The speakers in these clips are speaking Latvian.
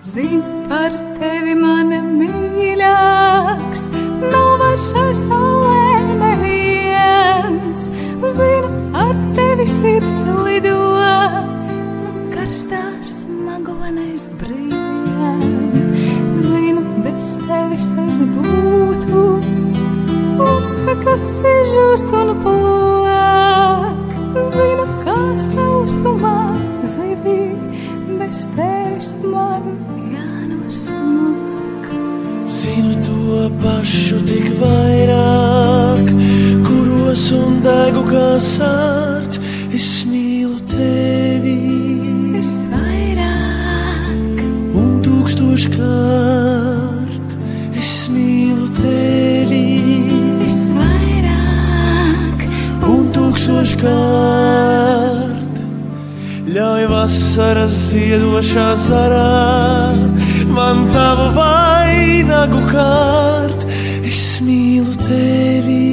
Zinu par tevi, mana mīļāks, nav vairs šai saulē neviens. Zinu, ar tevi sirds lido, un karstās magonis brīvien. Zinu, bez tevis es būtu, upe, kas izžūst un plāk. Zinu, kā sausumā zivī, bez tevis man jānosmok. Zinu to pašu tik vairāk, kuros un degu kā sārts. Es mīlu tevi visvairāk, un tūkstoškārt. Es mīlu tevi visvairāk un tūkstoškārt. Ļauj vasaras ziedošā zarā man tavu vainagu kārt. Es mīlu tevi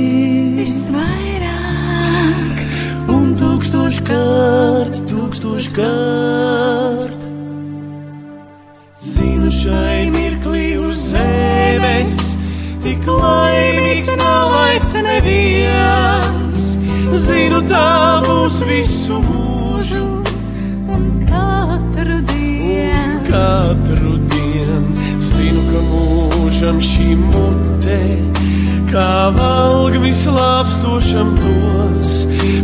visvairāk un tūkstoškārt, tūkstoškārt. Zinu šai mirklī uz zemes, tik laimīgs nav vairs neviens. Zinu, tā būs visu mūžu. Katru dienu zinu, ka mūžam šī mute, kā valgmis lāpstošam dos,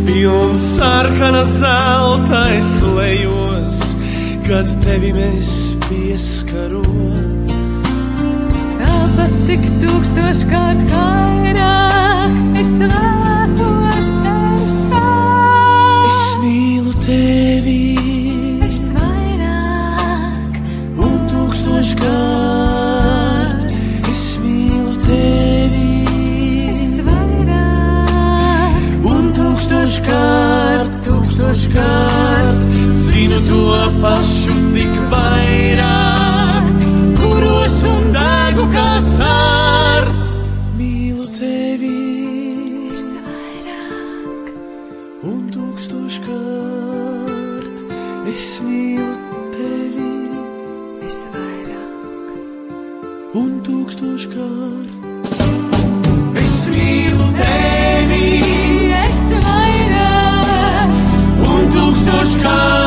pilns sarkana zelta es lejos, kad tevi mēs pieskaros. Tāpat tik tūkstoškārt vairāk es vēlos tevi stāv. Es mīlu tevi es mīlu tevi visvairāk un tūkstoškārt, tūkstoškārt. Zinu to pašu tik vairāk, kuros un degu kā sārts. Mīlu tevi visvairāk un tūkstoškārt. Es mīlu tevi un tūkstoškārt. Es mīlu tevi visvairāk un tūkstoškārt.